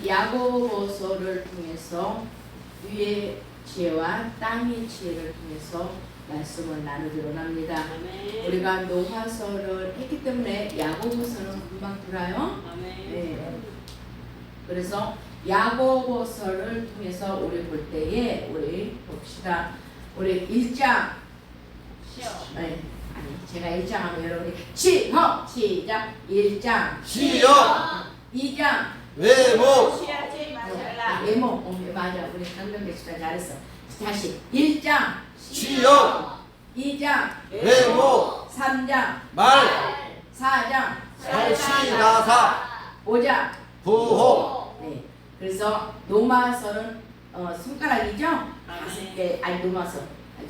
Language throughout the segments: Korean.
야고보서를 통해서 위의 지혜와 땅의 지혜를 통해서 말씀을 나누기로 합니다. 아멘. 우리가 노화서를 했기 때문에 야고보서는 금방 돌아요. 네. 그래서 야고보서를 통해서 우리 볼 때에 우리 봅시다. 우리 1장 네. 아니 제가 1장 하면 여러분이 시험 시작 1장 시험 2장 외모 외모 맞아 우리 강병대 씨가 잘했어. 다시 1장 시험 2장 외모 3장 말 4장 살시나사 5장 부호 네. 그래서 노마서는 손가락이죠? 5개 아니 노마서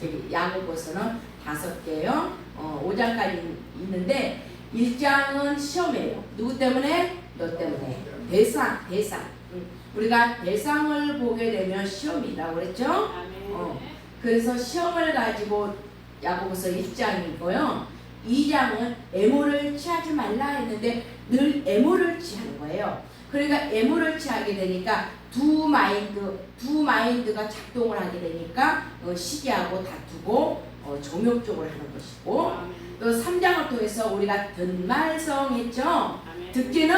저기 야고보서는 5개요. 5장까지 있는데 1장은 시험이에요. 누구 때문에? 너 때문에. 대상. 우리가 대상을 보게 되면 시험이라고 그랬죠? 그래서 시험을 가지고 야고보서 1장이고요. 2장은 애모를 취하지 말라 했는데 늘 애모를 취하는 거예요. 그러니까 애모를 취하게 되니까 두 마인드가 작동을 하게 되니까 시기하고 다투고 정욕적으로 하는 것이고, 또 3장을 통해서 우리가 듣말성했죠. 듣기는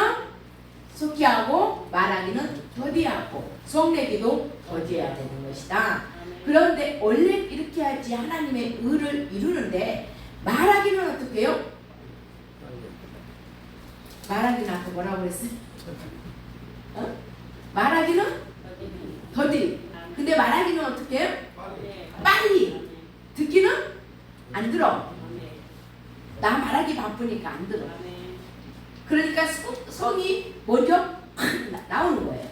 속히하고 말하기는 더디하고 성내기도 더디해야 되는 것이다. 그런데 원래 이렇게 하지 하나님의 의를 이루는데 말하기는 어떻게 해요? 말하기는 아까 뭐라고 그랬어요? 말하기는 더디. 근데 말하기는 어떻게 해요? 빨리. 듣기는 안 들어. 나 말하기 바쁘니까 안 들어. 그러니까 성이 먼저 나오는 거예요.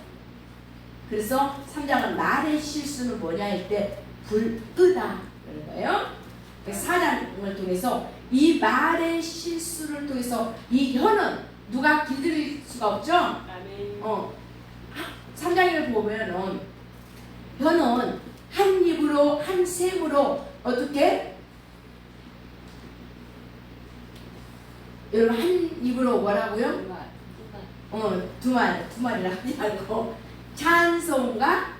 그래서 3장은 말의 실수는 뭐냐 할 때 불의다 그런 거예요. 4장을 통해서 이 말의 실수를 통해서 이 혀는 누가 길들일 수가 없죠. 3장을 보면은 혀는 한 입으로 한 셈으로 어떻게 여러분 한 입으로 뭐라고요? 두 말이라 하지 말고 찬송과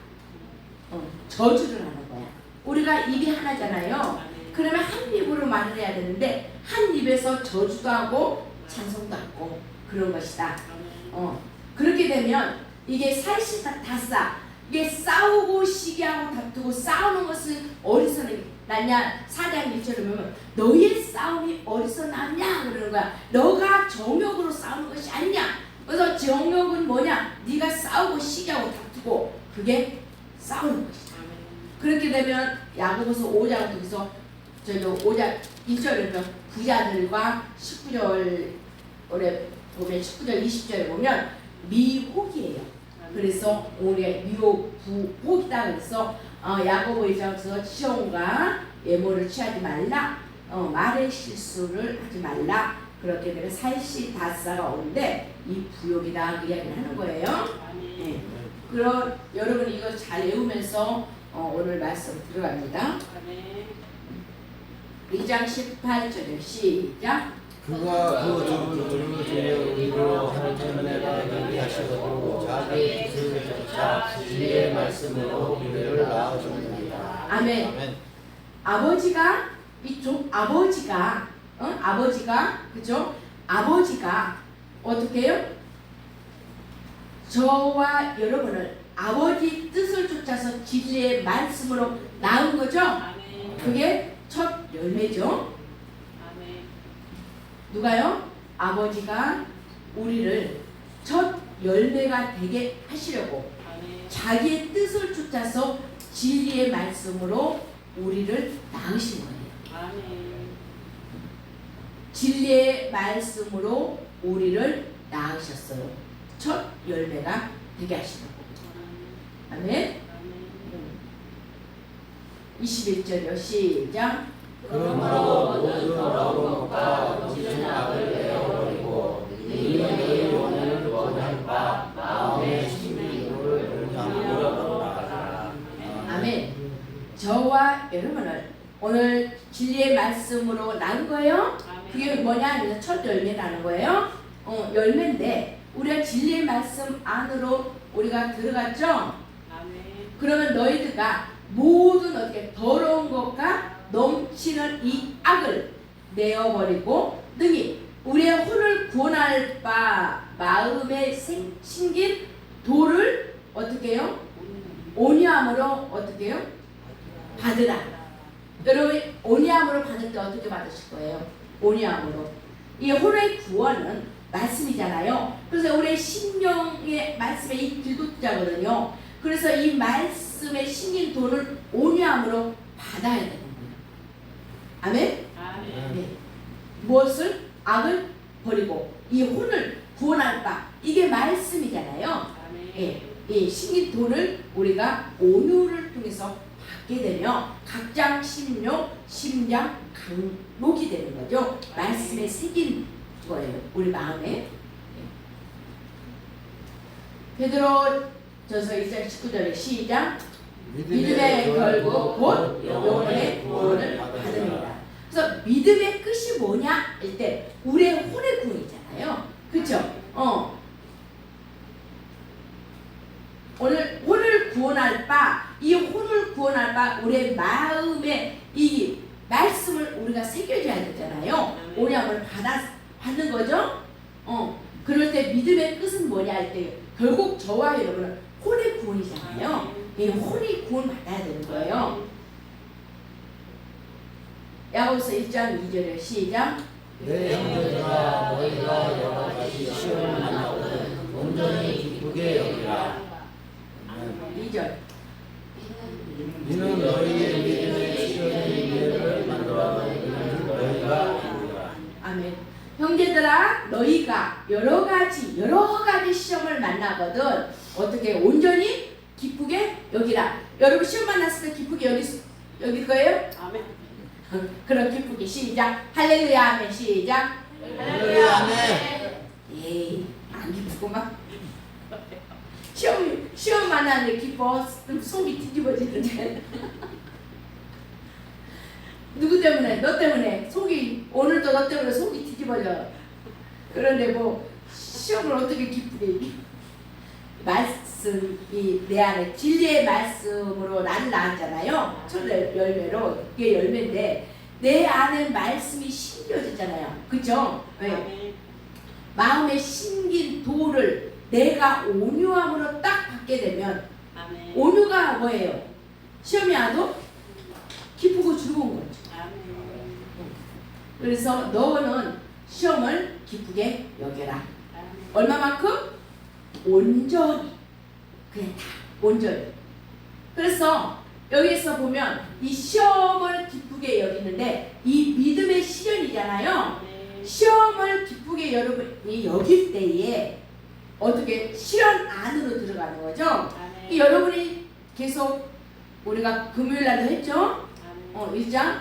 저주를 하는 거야. 우리가 입이 하나잖아요. 그러면 한 입으로 말을 해야 되는데 한 입에서 저주도 하고 찬송도 하고 그런 것이다. 그렇게 되면 이게 살시다사 이게 싸우고 시기하고 다투고 싸우는 것은 어디서 났냐? 4장 1절에 보면 너희의 싸움이 어디서 났냐 그러는 거야. 너가 정욕으로 싸우는 것이 아니냐. 그래서 정욕은 뭐냐? 네가 싸우고 시기하고 다투고 그게 싸우는 것이다. 그렇게 되면 야고보서 5장을 통해서 저희도 5장 1절에 보면 부자들과 19절에 보면 19절 20절에 보면 미혹이에요. 그래서 우리의 미혹 부혹이다. 그래서 야고보 1장에서 시험과 애모를 취하지 말라. 말의 실수를 하지 말라. 그렇게 되면 살시다사가 오는데 이 부욕이다 그 이야기를 하는 거예요. 네. 그럼 여러분 이거 잘 외우면서 오늘 말씀 들어갑니다. 2장 18절에 시작. 그가 그 저주를 주의 의로 하나님의 은혜가 얘기하시고 자기 뜻을 쫓아 진리의 말씀으로 우리를 낳으셨느니라. 아멘. 아버지가 이쪽 아버지가 그죠? 아버지가 어떻게 해요? 저와 여러분을 아버지 뜻을 쫓아서 진리의 말씀으로 낳은 거죠? 그게 첫 열매죠. 누가요? 아버지가 우리를 첫 열매가 되게 하시려고 자기의 뜻을 쫓아서 진리의 말씀으로 우리를 낳으신 거예요. 진리의 말씀으로 우리를 낳으셨어요. 첫 열매가 되게 하시려고. 아멘. 21절이요. 시작. 그러므로 모든 어려움과 거짓은 악을 내어버리고 이의 영혼을 원한 바 마음의 신비를 향으로 나가라. 아멘. 저와 여러분을 오늘 진리의 말씀으로 낳은 거예요. 그게 뭐냐? 첫 열매라는 거예요. 열매인데 우리가 진리의 말씀 안으로 우리가 들어갔죠? 아멘. 그러면 너희들가 모든 어떻게 더러운 것과 넘치는 이 악을 내어버리고 능히 우리의 혼을 구원할 바 마음에 심긴 도를 어떻게 해요? 온유함으로 어떻게 해요? 받으라. 여러분 온유함으로 받을 때 어떻게 받으실 거예요? 온유함으로. 이 혼의 구원은 말씀이잖아요. 그래서 우리의 심령의 말씀에 이 길도자거든요. 그래서 이 말씀에 심긴 도를 온유함으로 받아야 되는 거예요. 아멘? 아멘. 네. 무엇을? 악을 버리고 이 혼을 구원할 바. 이게 말씀이잖아요. 아멘. 예, 이 심긴 도를 우리가 온유를 통해서 받게 되면 각장 심령, 심장, 강록이 되는 거죠. 말씀에 새긴 거예요. 우리 마음에. 베드로전서 2장 19절에 시작. 믿음의 결국 곧 영혼의 구원을 받으리라. 그래서 믿음의 끝이 뭐냐? 할 때 우리의 혼의 구원이잖아요. 그렇죠? 오늘 혼을 구원할 바, 이 혼을 구원할 바 우리의 마음에 이 말씀을 우리가 새겨줘야 되잖아요. 오염을 받는 거죠. 그럴 때 믿음의 끝은 뭐냐 할 때 결국 저와 여러분은 혼의 구원이잖아요. 이 혼이 구원 받아야 되는 거예요. 야고보서 1장 2절에 시작. 내 형제들아 너희가 여러 가지 시험을 만나거든 온전히 기쁘게 여기라. 2절. 이는 너희의 믿음의 시험의 이해를 만들어 너희가 알리라. 아멘. 형제들아 너희가 여러 가지 시험을 만나거든 어떻게 온전히 기쁘게 여기라. 여러분 시험 만났을 때 기쁘게 여길 거예요? 아멘. 그럼 기쁘게 시작. 할렐루야 아멘 시작. 할렐루야 아멘. 에이 안 기쁘구만. 시험 만나는데 기뻐. 속이 뒤집어지는데. 누구 때문에? 너 때문에 속이 오늘도 너 때문에 속이 뒤집어져. 그런데 뭐 시험을 어떻게 기쁘게 이기? 말씀이 내 안에 진리의 말씀으로 나를 낳았잖아요. 첫 열매로 이게 열매인데 내 안에 말씀이 심겨지잖아요. 그렇죠? 왜? 마음에 심긴 도를 내가 온유함으로 딱 받게 되면 아멘. 온유가 뭐예요? 시험이 와도 기쁘고 즐거운 거죠. 아멘. 그래서 너는 시험을 기쁘게 여겨라. 아멘. 얼마만큼? 온전히. 그냥 다 온전히. 그래서 여기서 보면 이 시험을 기쁘게 여기는데 이 믿음의 시련이잖아요. 시험을 기쁘게 여러분이 여길 때에 어떻게 시련 안으로 들어가는 거죠. 아멘. 이 여러분이 계속 우리가 금요일 날도 했죠. 1장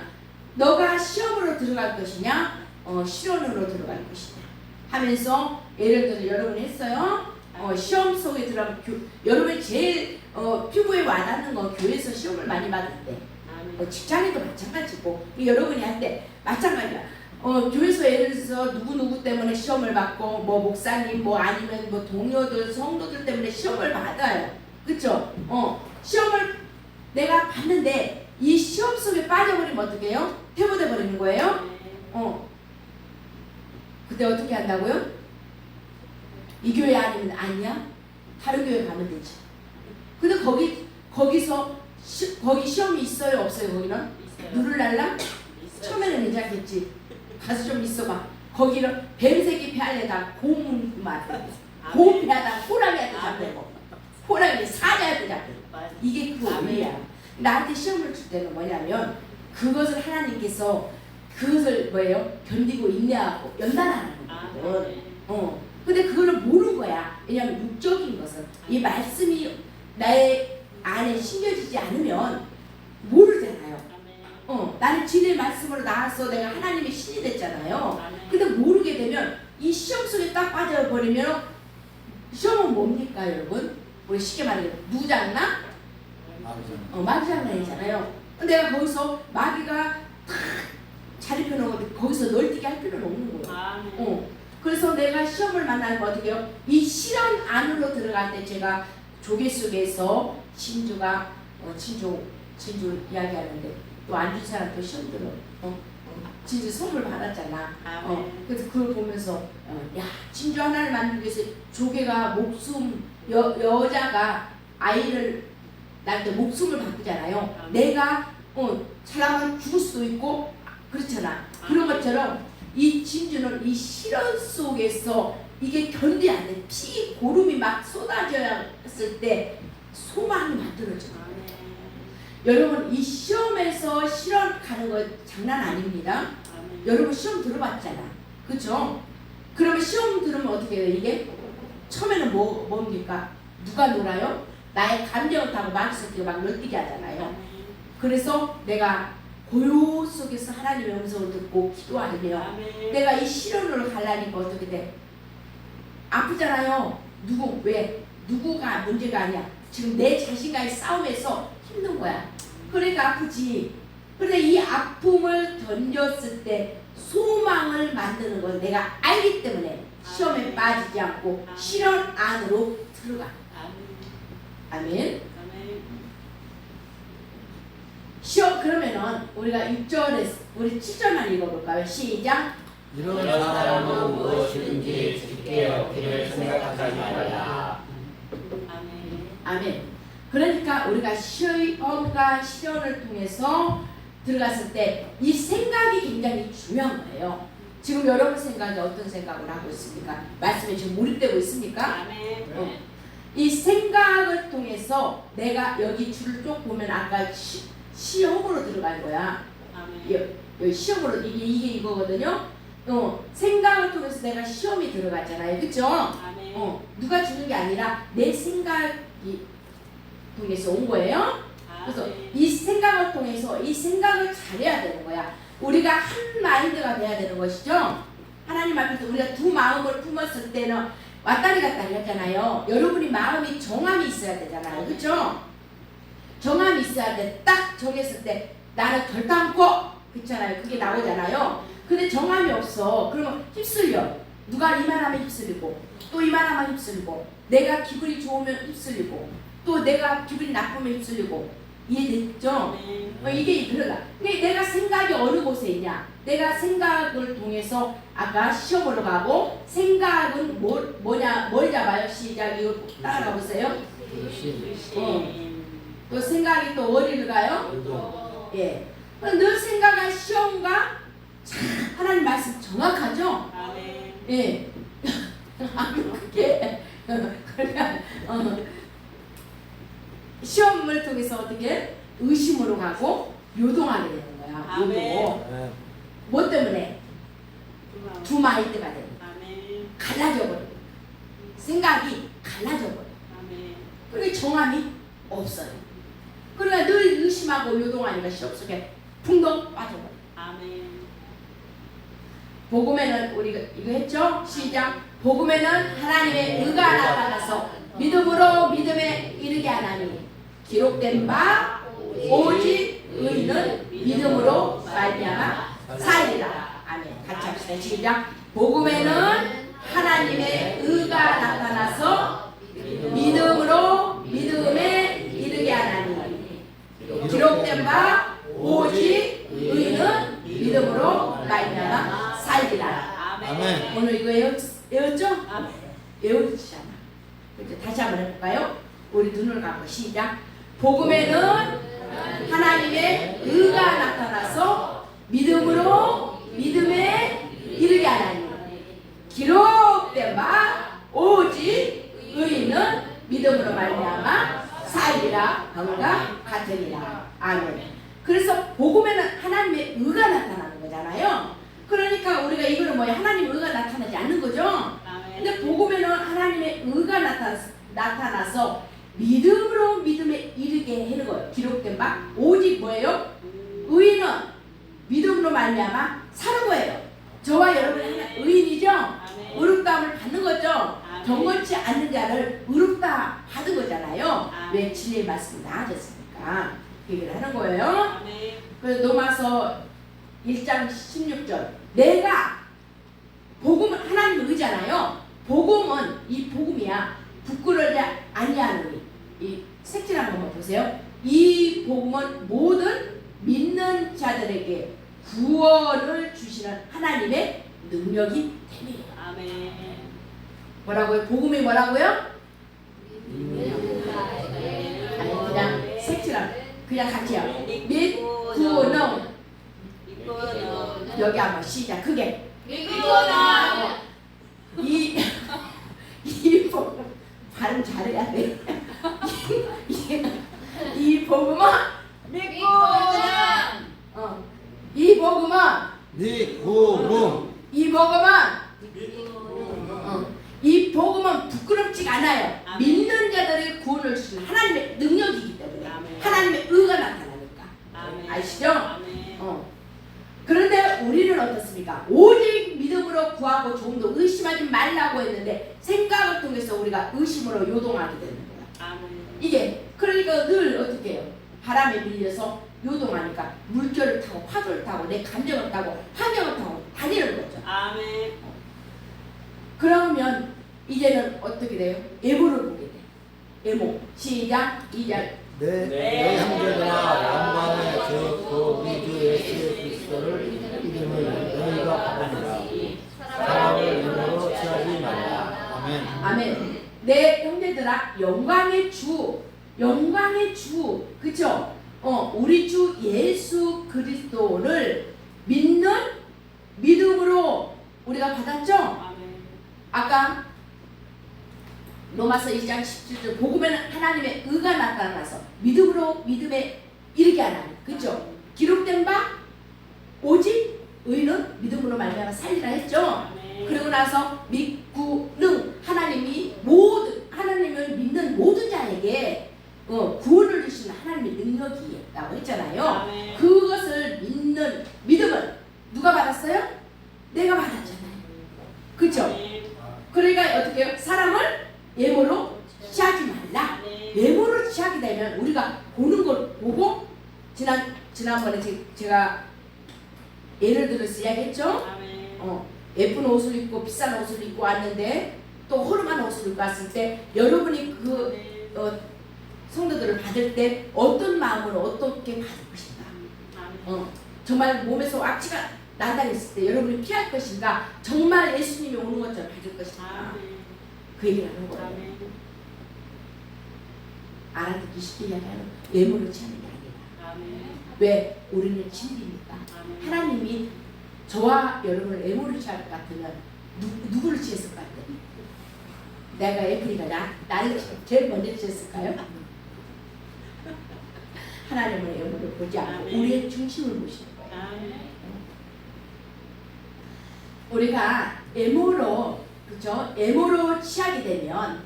너가 시험으로 들어갈 것이냐 시련으로 들어갈 것이냐 하면서 예를 들어서 여러분이 했어요. 시험 속에 들어가면 여러분이 제일 피부에 와닿는 건 교회에서 시험을 많이 받을 때 직장에도 마찬가지고 여러분이 할 때 마찬가지야. 교회에서 예를 들어서 누구 때문에 시험을 받고 뭐 목사님 뭐 아니면 뭐 동료들 성도들 때문에 시험을 받아요. 그쵸? 시험을 내가 받는데 이 시험 속에 빠져버리면 어떻게 해요? 퇴보돼 버리는 거예요. 그때 어떻게 한다고요? 이 교회 아니면 아니야? 다른 교회 가면 되지. 근데 거기서 거기 시험이 있어요 없어요? 거기는? 있어요. 누를랄라? 처음에는 괜찮겠지. 가서 좀 있어봐. 거기는 뱀새끼 폐알에다 고문만 고문 폐하다 호랑이한테 잡히고 호랑이 사자한테 잡히고 이게 그 원리야. 나한테 시험을 줄 때는 뭐냐면 그것을 하나님께서 그것을 뭐예요? 견디고 인내하고 연단하는 거거든. 근데 그거를 모르는 거야. 왜냐하면 육적인 것은 이 말씀이 나의 안에 심겨지지 않으면 모르잖아요. 나는 진의 말씀으로 나와서 내가 하나님의 신이 됐잖아요. 근데 모르게 되면 이 시험 속에 딱 빠져버리면 시험은 뭡니까 여러분? 우리 쉽게 말해 누구 장난? 마귀 장난이잖아요. 내가 거기서 마귀가 탁 자리 펴놓은 거기서 널뛰게 할 필요는 없는 거예요. 그래서 내가 시험을 만나면 어떻게 해요? 이 시련 안으로 들어갈 때 제가 조개 속에서 진주가 진주 이야기하는데 또 안 준 사람 또 시험 들어. 진주 선물 받았잖아. 그래서 그걸 보면서 야 진주 하나를 만들기 위해서 조개가 여자가 아이를 낳을 때 목숨을 바꾸잖아요. 내가 사람은 죽을 수도 있고 그렇잖아. 그런 것처럼 이 진주는 이 시련 속에서 이게 견디 안 돼. 피 고름이 막 쏟아졌을 때 소망이 만들어져. 여러분 이 시험에서 실험 가는 거 장난 아닙니다. 여러분 시험 들어봤잖아. 그렇죠? 그러면 시험 들으면 어떻게 해요? 이게 처음에는 뭡니까? 누가 놀아요? 나의 감정을 타고 마음속에 막 널뛰게 하잖아요. 그래서 내가 고요 속에서 하나님의 음성을 듣고 기도하면 내가 이 시련으로 가려니까 어떻게 돼? 아프잖아요. 누구가 문제가 아니야. 지금 내 자신과의 싸움에서 힘든 거야. 그러니까 아프지. 그런데 이 아픔을 던졌을 때 소망을 만드는 건 내가 알기 때문에 시험에 빠지지 않고 시련 안으로 들어가. 아멘. 시험 그러면은 우리가 6절에서 우리 7절만 읽어볼까요? 시작. 이런 사람은 무엇이든지 깊게 얻기를 생각하지 말라. 아멘. 그러니까 우리가 시험과 시련을 통해서 들어갔을 때 이 생각이 굉장히 중요한 거예요. 지금 여러분 생각이 어떤 생각을 하고 있습니까? 말씀에 지금 몰입되고 있습니까? 이 생각을 통해서 내가 여기 줄을 쭉 보면 아까 시험으로 들어간 거야. 여기 시험으로 이게 이거거든요. 생각을 통해서 내가 시험이 들어갔잖아요. 그쵸? 누가 주는 게 아니라 내 생각이 통해서 온 거예요. 그래서 이 생각을 통해서 이 생각을 잘해야 되는 거야. 우리가 한 마인드가 돼야 되는 것이죠. 하나님 앞에서 우리가 두 마음을 품었을 때는 왔다리 갔다리 했잖아요. 여러분이 마음이 정함이 있어야 되잖아요. 그쵸? 정함이 있어야 돼. 딱 정했을 때 나는 결단코 그렇잖아요. 그게 나오잖아요. 근데 정함이 없어. 그러면 휩쓸려. 누가 이만하면 휩쓸리고 또 이만하면 휩쓸리고 내가 기분이 좋으면 휩쓸리고 또 내가 기분이 나쁘면 휩쓸리고 이해됐죠? 이게 그러다. 내가 생각이 어느 곳에 있냐? 내가 생각을 통해서 아까 시험으로 가고 생각은 뭘 잡아요? 시작. 이거 따라가 보세요. 또 생각이 또 어디를 가요? 예. 늘 생각한 시험과 하나님 말씀 정확하죠? 예. 그게 그러니까 시험을 통해서 어떻게 의심으로 가고 요동하게 되는 거야. 요동. 뭐 때문에? 두 마인드가 되는 거야. 갈라져 버려. 생각이 갈라져 버려. 그러니까 정함이 없어요. 그러니까 늘 의심하고 요동하니까 시험 속에 풍덩 빠져버려. 복음에는 우리가 이거 했죠? 시작. 복음에는 하나님의 의가 나타나서 믿음으로 믿음에 이르게 하나니 기록된 바 오직 의는 믿음으로 말미암아 살리라. 아멘. 같이 합시다. 시작. 복음에는 하나님의 의가 나타나서 믿음으로 믿음에 이르게 하나니 기록된 바 오직 의는 믿음으로 말미암아 살리라. 아멘. 오늘 이거 외웠죠? 외우시잖아. 이제 다시 한번 해볼까요? 우리 눈을 감고 시작. 복음에는 하나님의 의가 나타나서 믿음으로 믿음에 이르게 하나니 기록된 바 오직 의인은 믿음으로 말미암아 살리라. 함과 같으리라. 아멘. 그래서 복음에는 하나님의 의가 나타나는 거잖아요. 그러니까 우리가 이거는 뭐야? 하나님의 의가 나타나지 않는 거죠. 근데 복음에는 하나님의 의가 나타나서 믿음으로 믿음에 이르게 하는 거예요. 기록된 바 오직 뭐예요? 의인은 믿음으로 말미암아 사는 거예요. 저와 여러분이 의인이죠? 의롭다함을 받는 거죠. 경건치 않는 자를 의롭다 받은 거잖아요. 왜 진리의 말씀이 나아졌으니까 얘기를 하는 거예요. 그래서 로마서 1장 16절 내가 복음은 하나님의 의잖아요. 복음은 이 복음이야. 부끄러지 아니하노니 이 색칠 한번 보세요. 이 복음은 모든 믿는 자들에게 구원을 주시는 하나님의 능력이 됨이에요. 아멘. 뭐라고요? 복음이 뭐라고요? 아멘. 아니 그냥 색칠함. 그냥 같이요. 믿 믿고 구는 믿고는 여기 한번 시작. 크게. 믿고는 이 복음 발음 잘해야 돼. 이 복음은 이 복음은 믿고 이 복음은 이 복음은 부끄럽지가 않아요. 아멘. 믿는 자들의 구원을 주시는 하나님의 능력이기 때문에 아멘. 하나님의 의가 나타나니까. 아멘. 아시죠? 아멘. 그런데 우리는 어떻습니까? 오직 믿음으로 구하고 조금도 의심하지 말라고 했는데 생각을 통해서 우리가 의심으로 요동하게 되는 거야. 아멘. 이게 그러니까 늘 어떻게 해요? 바람에 밀려서 요동하니까 물결을 타고 파도를 타고 내 감정을 타고 환경을 타고 다니는 거죠. 아멘. 그러면 이제는 어떻게 돼요? 예보를 보게 돼. 예모 시작 2절 내 형제들아 영광의 주 우리 주 예수 그리스도를 이름을 너희가 받으니라. 사람을 이름으로 취하지 말라. 아멘. 아멘. 내 형제들아 영광의 주 그쵸? 우리 주 예수 그리스도를 믿는 믿음으로 우리가 받았죠? 아멘. 아까 로마서 2장 17절 복음에는 하나님의 의가 나타나서 믿음으로 믿음에 이르게 하나니 그쵸? 기록된 바 오직 의는 믿음으로 말미암아 살리라 했죠? 아멘. 그리고 나서 믿고는 하나님을 믿는 모든 자에게 구원을 주시는 하나님의 능력이라고 했잖아요. 아멘. 그것을 믿는 믿음을 누가 받았어요? 내가 받았잖아요. 그쵸? 아멘. 그러니까 어떻게 해요? 사람을 예모로 취하지 말라. 아멘. 예모로 취하게 되면 우리가 보는 걸 보고 지난번에 제가 예를 들어서 이야기했죠? 아멘. 예쁜 옷을 입고 비싼 옷을 입고 왔는데 또 허름한 옷을 입고 왔을 때 여러분이 성도들을 받을 때 어떤 마음으로 어떻게 받을 것인가? 아멘. 정말 몸에서 악취가 난다 했을 때 여러분이 피할 것인가? 정말 예수님이 오는 것처럼 받을 것인가? 아멘. 그 얘기를 하는 거예요. 아멘. 알아듣기 쉽게 이야기하는 예물을 취하는 게 아니라. 아멘. 왜? 우리는 친구니까. 아멘. 하나님이 저와 여러분을 예물을 취할 것 같으면 누구를 취했을 것 같아요? 내가 애플이가 나를 제일 먼저 취했을까요? 하나님의 예물을 보지 않고 아멘. 우리의 중심을 보시는 거예요. 아멘. 우리가 예모로 그죠? 예모로 취하게 되면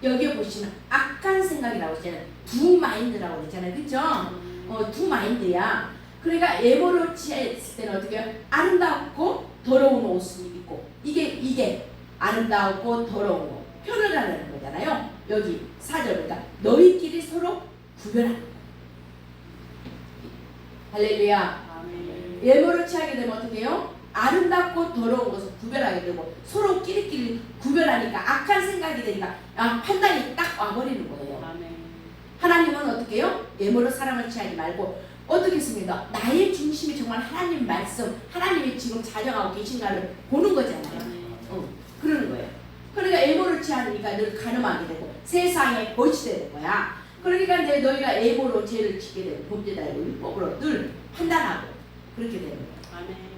여기에 보시면 악한 생각이라고 했잖아요. 두 마인드라고 했잖아요. 그죠? 두 마인드야. 그러니까 예모로 취했을 때는 어떻게 해요? 아름답고 더러운 옷을 입고 이게 아름답고 더러운 거 표현하는 거잖아요. 여기 4절 그러니까 너희끼리 서로 구별하는 거예요. 할렐루야. 아멘. 예모를 취하게 되면 어떻게 해요? 아름답고 더러운 것을 구별하게 되고 서로 끼리끼리 구별하니까 악한 생각이 되니까 판단이 딱 와버리는 거예요. 아멘. 하나님은 어떻게 해요? 예모로 사람을 취하지 말고 어떻게 했습니까? 나의 중심이 정말 하나님 말씀 하나님이 지금 자정하고 계신가를 보는 거잖아요. 그러는 거예요. 그러니까 예모를 취하니까 늘 가늠하게 되고 세상에 거치되는 거야. 그러니까 이제 너희가 예모로 죄를 짓게 되고 범죄다 이거 율법으로 늘 판단하고 그렇게 되는 거예요. 아멘.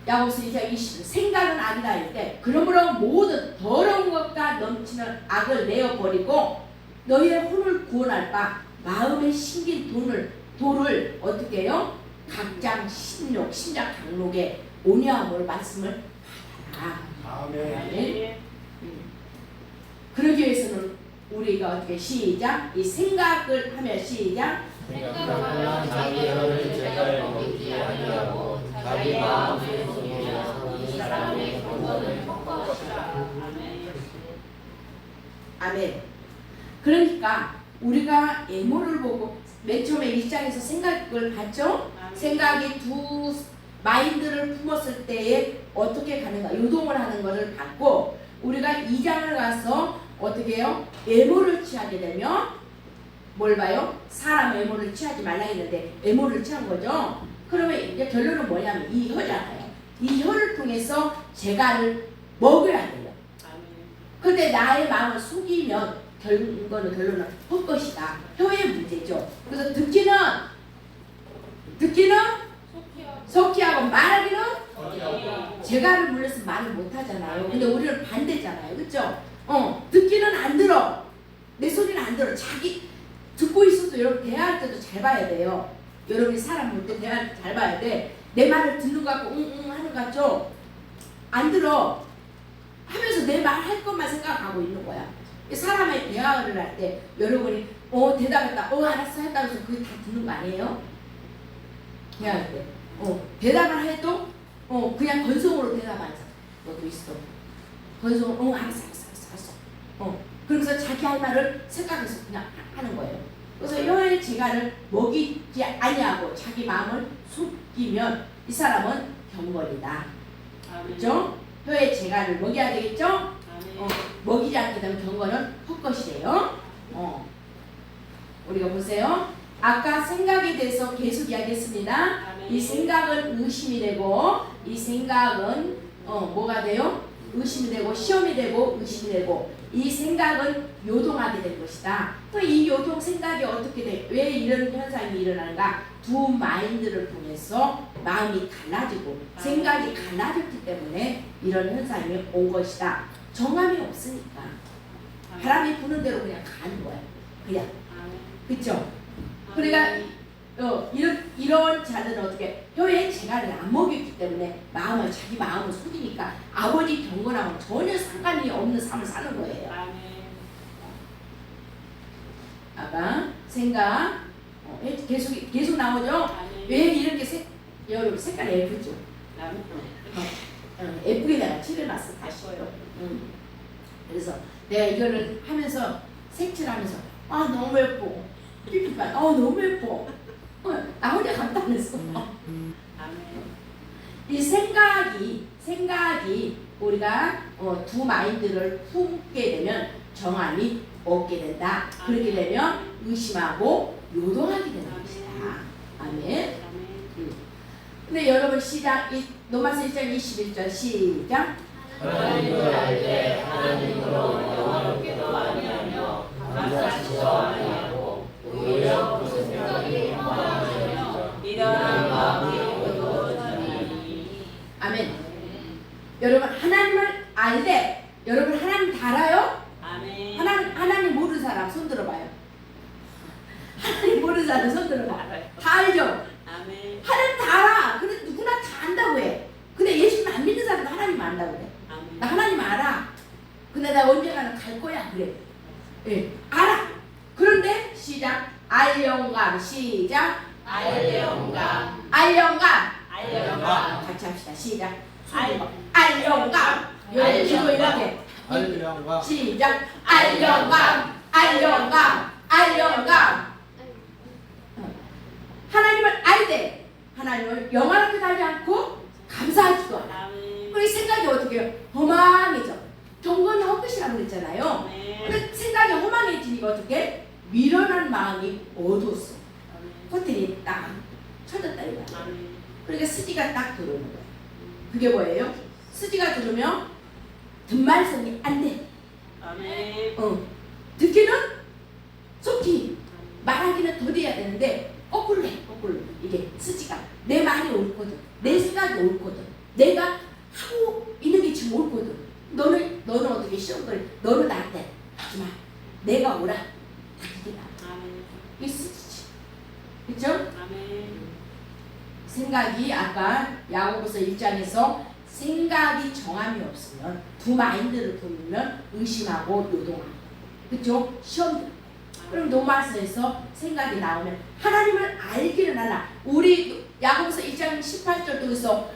야고보서 2장 20절 생각은 악이다 할 때 그러므로 모든 더러운 것과 넘치는 악을 내어버리고 너희의 혼을 구원할 바 마음에 심긴 돌을 어떻게 해요? 각장 심력 심작 강록에 온유함으로 말씀을 받아라. 아멘. 그러기 위해서는 우리가 어떻게 시작 이 생각을 하면 시작 생각하나 자기 혈을 제갈 먹지 아니하고 자기 마음의 소리에서 이 사람의 권원을 꺾을 것이라. 아멘. 그러니까 우리가 예모를 보고 맨 처음에 1장에서 생각을 봤죠? 생각이 두 마인드를 품었을 때에 어떻게 가는가 요동을 하는 것을 봤고 우리가 2장을 가서 어떻게 해요? 외모를 취하게 되면 뭘 봐요? 사람 외모를 취하지 말라 했는데 외모를 취한 거죠. 그러면 이제 결론은 뭐냐면 이 혀잖아요. 이 혀를 통해서 재간을 먹여야 돼요. 근데 나의 마음을 속이면 결론은 헛것이다. 혀의 문제죠. 그래서 듣기는 속기하고 말하기는 재간을 물려서 말을 못하잖아요. 근데 우리는 반대잖아요. 그렇죠? 듣기는 안 들어. 내 소리는 안 들어. 자기 듣고 있어도 여러분 대화할 때도 잘 봐야 돼요. 여러분이 사람 볼 때 대화할 때 잘 봐야 돼. 내 말을 듣는 것 같고 응응 하는 것 같죠? 안 들어. 하면서 내 말 할 것만 생각하고 있는 거야. 사람의 대화를 할 때 여러분이 대답했다. 알았어 했다 해서 그게 다 듣는 거 아니에요? 대화할 때. 대답을 해도 그냥 건성으로 대답하는 사람. 너도 있어. 건성으로 알았어. 그러면서 자기 할 말을 생각해서 그냥 하는 거예요. 그래서 혀의 재간을 먹이지 아니하고 자기 마음을 숨기면 이 사람은 경건이다. 그렇죠? 혀의 재간을 먹여야 되겠죠? 먹이지 않게 되면 경건은 헛것이래요. 우리가 보세요. 아까 생각에 대해서 계속 이야기했습니다. 이 생각은 의심이 되고 이 생각은 뭐가 돼요? 의심이 되고 시험이 되고 의심이 되고 이 생각은 요동하게 될 것이다. 또 이 요동 생각이 어떻게 돼? 왜 이런 현상이 일어나는가? 두 마인드를 통해서 마음이 갈라지고 생각이 갈라졌기 때문에 이런 현상이 온 것이다. 정함이 없으니까 바람이 부는 대로 그냥 가는 거야. 그냥. 그렇죠? 그러니까 이런 자들은 어떻게 혀의 재간을 안 먹였기 때문에 자기 마음을 속이니까 아버지 경건하고 전혀 상관이 없는 삶을 사는 거예요. 아까 생각 계속 나오죠. 왜 이렇게 여러분 색깔이 예쁘죠? 예쁘게 내가 칠해놨어 다시. 그래서 내가 이거를 하면서 색칠하면서 너무 예뻐. 삐삐빠 너무 예뻐. 나 혼자 감탄했어. 이 생각이 우리가 두 마인드를 품게 되면 정함이 없게 된다. 그렇게 되면 의심하고 요동하게 되는 것이다. 아멘. 근데 여러분 시작. 로마서 1장 21절 시작. 하나님을 알되 하나님으로 영화롭게도 아니하며 감사치도 아니하고 오히려 무슨 생각이 허망하며 이런 마음이 어두워지니. 아멘. 여러분 하나님을 알되 여러분 하나님 다 알아요? 아멘. 하나님 모르는 사람 손 들어봐요. 하나님 모르는 사람 손 들어봐. 다 알죠? 아멘. 하나님 다 알아. 근데 누구나 다 안다고 해. 근데 예수님 안 믿는 사람도 하나님 안다고 해. 아멘. 나 하나님 알아. 근데 나 언젠가는 갈 거야. 그래. 예, 알아. 그런데 시작. 알영감 시작. 알영감. 알영감. 알영감. 같이 합시다. 시작. 알영감. 알영감. 여기 기도 이렇게. 알영감. 시작. 알영감. 하나님을 알되 하나님을 영원하게 하지 않고 감사하지도 않아. 아멘. 우리 생각이 어떻게 해요? 허망해져. 경건이 헛것이라고 그랬잖아요. 근데 생각이 허망해지니까 어떻게? 미련한 마음이 어두웠어. 커튼이 딱 쳐졌다 이거야. 그러니까 스지가 딱 들어오는 거야. 그게 뭐예요? 스지가 들으면 듣말성이 안 돼. 아멘. 듣기는 속히 말하기는 더뎌야 되는데 거꾸로 해. 거꾸로. 이게 스지가 내 말이 옳거든. 내 생각이 옳거든. 내가 하고 있는 게 지금 옳거든. 너는 어떻게 시험을 너는 나한테 하지마. 내가 오라. 다 이게 나. 아멘. 이게 스지지. 그쵸? 아멘. 생각이 아까 야고보서 1장에서 생각이 정함이 없으면 두 마인드를 보면 의심하고 요동하고 그쵸? 시험. 그럼 로마서에서 생각이 나오면 하나님을 알기를 하라. 우리 야고보서 1장 18절 통해서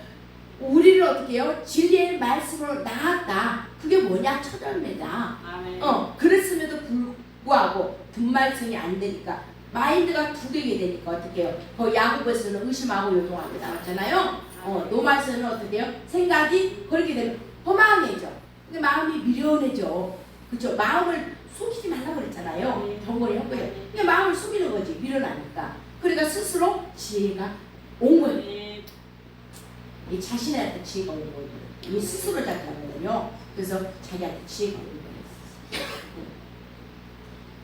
우리를 어떻게 해요? 진리의 말씀으로 낳았다. 그게 뭐냐? 첫 열매다. 아멘. 그랬음에도 불구하고 뒷말씀이 안 되니까 마인드가 두 개게 되니까 어떻게 해요? 야고보에서는 의심하고 요동하게 나왔잖아요. 로마서는 어떻게 해요? 생각이 그렇게 되면 허망해져. 근데 마음이 미련해져. 그죠? 마음을 속이지 말라고 그랬잖아요. 덩어리 한 거예요. 그러니까 마음을 속이는 거지. 밀어나니까. 그러니까 스스로 지혜가 온 거예요. 아멘. 이 자신한테 지혜가 온 거예요. 이 스스로 잡잖아요. 그래서 자기한테 지혜가 온 거예요.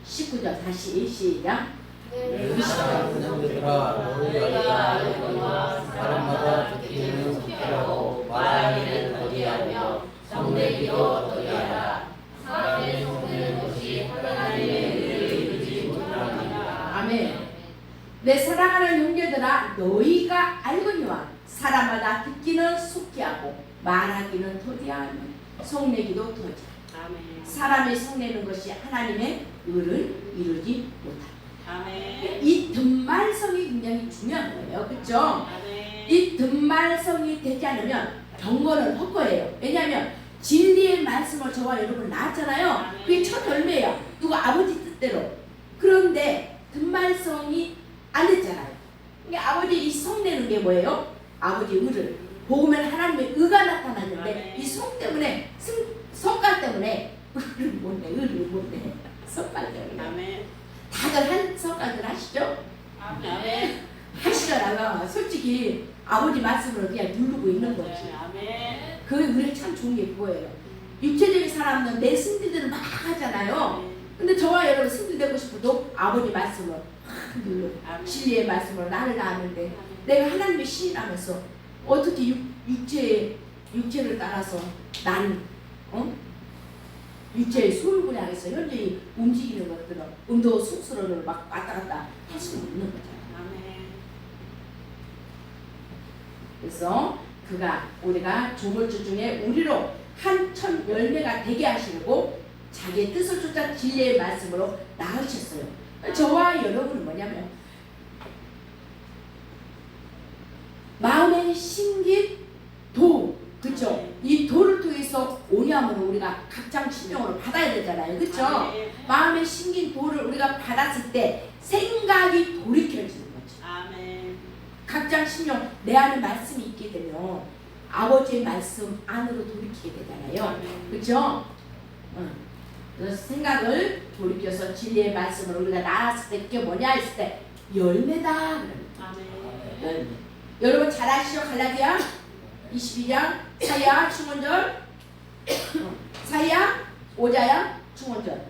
19절 다시 시작. 내 사랑 형제들아 너희가 알거니와 사람마다 듣기는 듣기라고 말하기를 더디하며 성내기도 더디하라. 사람의 성내는 것이 하나님의 은혜를 이루지 못하느니라. 아멘. 내 사랑하는 형제들아 너희가 알거니와 사람마다 듣기는 속기하고 말하기는 더디하며 성내기도 더디하라. 아멘. 사람이 성내는 것이 하나님의 의를 이루지 못한다. 아멘. 이 든말성이 굉장히 중요한 거예요. 그렇죠? 아멘. 이 든말성이 되지 않으면 경건은 헛거예요. 왜냐하면 진리의 말씀을 저와 여러분 낳았잖아요. 그게 첫 열매야. 누가 아버지 뜻대로. 그런데 든말성이 안 됐잖아요. 그러니까 아버지 이 성내는 게 뭐예요? 아버지 의를. 보면 하나님의 의가 나타났는데 이 성 때문에 성깔 때문에 의를 못 내. 의를 못 내. 성깔 때문에. 아멘. 다들 한 성깔들 하시죠? 아멘. 하시잖아요. 솔직히 아버지 말씀을 그냥 누르고 있는 거지. 아멘. 그게 우리가 참 좋은 게 그거예요. 육체적인 사람은 내 승리들을 막 하잖아요. 근데 저와 여러분 승리되고 싶어도 아버지 말씀을 확 눌러. 진리의 말씀으로 나를 낳았는데 내가 하나님의 신이라면서 어떻게 육체를 따라서 나는 육체의 소유분야 안에서 현재 움직이는 것들은 음도 숙수로를 막 왔다 갔다 할 수 있는 거잖아요. 아멘. 그래서 그가 우리가 조물주 중에 우리로 한천 열매가 되게 하시려고 자기의 뜻을 쫓아 진리의 말씀으로 낳으셨어요. 저와 여러분은 뭐냐면 마음에 심긴 도, 그쵸? 이 도를 통해서 오냐므로 우리가 갑장신명으로 받아야 되잖아요. 그쵸? 아멘. 마음에 심긴 도를 우리가 받았을 때 생각이 돌이켜지는 거죠. 아멘. 각장신명 내 안에 말씀이 있게 되면 아버지의 말씀 안으로 돌이키게 되잖아요. 아멘. 그렇죠? 그래서 생각을 돌이켜서 진리의 말씀을 우리가 나눴을 때 그게 뭐냐 했을 때 열매다 그럽니다. 아멘. 열매. 여러분 잘 아시죠? 갈라디아 22장 사야 충원절 사야 오자야 충원절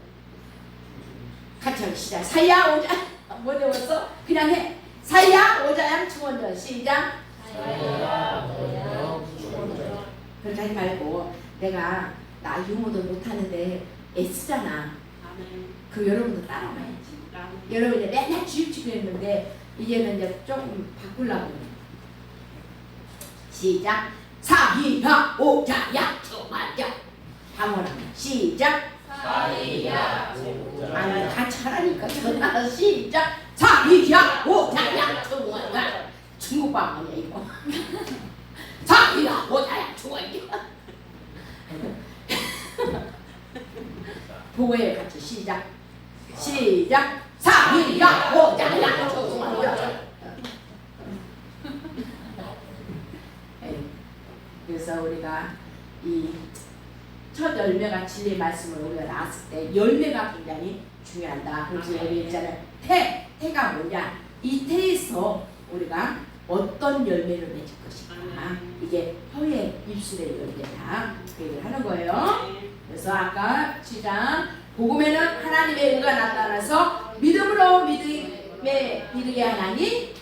같이 하기 시작. 사야 오자 뭐 외웠어? 그냥 해. 사야 오자양 충원절 시작. 그렇게 하지 말고 내가 나 유머도 못하는데 애쓰잖아. 아멘. 그 여러분도 따라와야지. 아멘. 여러분 이제 맨날 주입치고 했는데 이제는 이제 조금 바꾸려고 그래. 시작. 사이야 오자양 충원절 한번 시작. 사이야 아니 같이 하라니까 전화 시작. 사이야 오자양 충원절 중국방 아니야 이거. 사이야 오자양 충원절 보고해 같이 시작. 시작. 사이야 오자양 충원절. 그래서 우리가 이 첫 열매가 진리의 말씀을 우리가 낳았을 때 열매가 굉장히 중요하다. 그래서 여기 있잖아요. 태가 뭐냐? 이 태에서 우리가 어떤 열매를 맺을 것인가? 이게 혀의 입술의 열매다. 그 얘기를 하는 거예요. 그래서 아까 시작 복음에는 하나님의 의가 나타나서 믿음으로 믿음에 이르게 하나니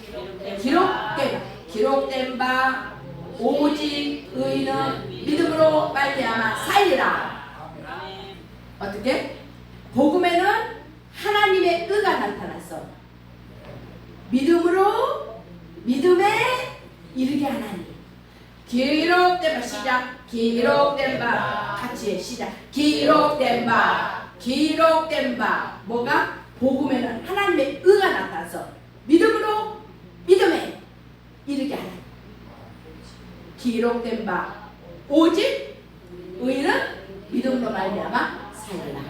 기록된 바 오직 의인은 믿음으로 말미암아 살리라. 아멘. 어떻게? 복음에는 하나님의 의가 나타나서 믿음으로 믿음에 이르게 하나니 기록된 바 시작. 기록된 바 같이 해 시작. 기록된 바 뭐가? 복음에는 하나님의 의가 나타나서 믿음으로 믿음에 이르게 하나니 기록된 바 오직 의인은 믿음으로 말미암아 살리라.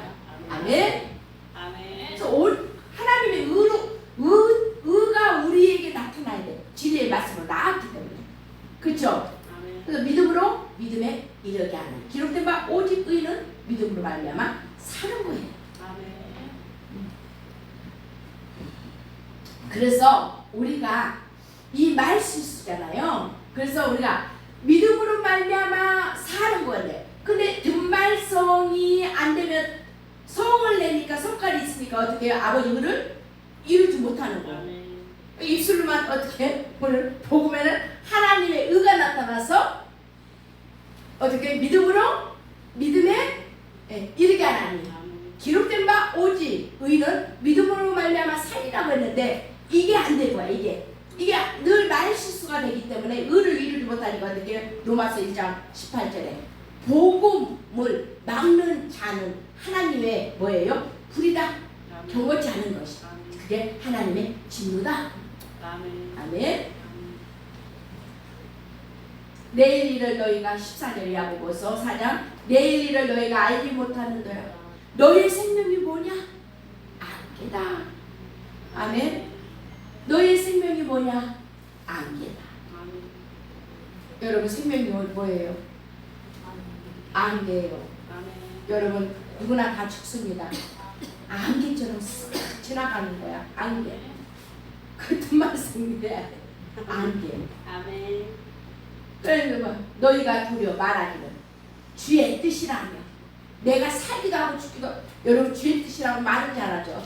아멘. 아멘. 그래서 하나님의 의가 우리에게 나타나야 돼. 진리의 말씀을 낳았기 때문에. 그렇죠? 아멘. 그래서 믿음으로 믿음에 이르게 하는 기록된 바 오직 의인은 믿음으로 말미암아 그래서 우리가 이 말실수잖아요. 그래서 우리가 믿음으로 말미암아 사는 건데, 근데 든말성이 안 되면 성을 내니까 성깔이 있으니까 어떻게 해요? 아버지 의를 이루지 못하는 거예요. 입술로만 어떻게 오늘 복음에는 하나님의 의가 나타나서 어떻게 믿음으로 믿음에 이르게 하나니 기록된 바 오직 의는 믿음으로 말미암아 살리라고 했는데 이게 안 된 거야. 이게 늘 말실수가 되기 때문에 의를 이루지 못하니까 어떻게 로마서 1장 18절에 복음을 막는 자는 하나님의 뭐예요? 불이다. 경고치 않은 것이. 그게 하나님의 진노다. 아멘. 내일 일을 너희가 14절 야고보서 4장 내일 일을 너희가 알지 못하는도야. 너희의 생명이 뭐냐? 안개다. 아멘. 너희의 생명이 뭐냐? 안개다. 여러분 생명이 뭐예요? 안개예요. 여러분 누구나 다 죽습니다. 안개처럼 쓱 지나가는 거야. 안개. 그 말씀이 돼야 돼. 안개. 아멘. 그래서 너희가 도리어 말하기를 주의 뜻이라며. 내가 살기도 하고 죽기도. 여러분 주의 뜻이라고 말은 잘하죠.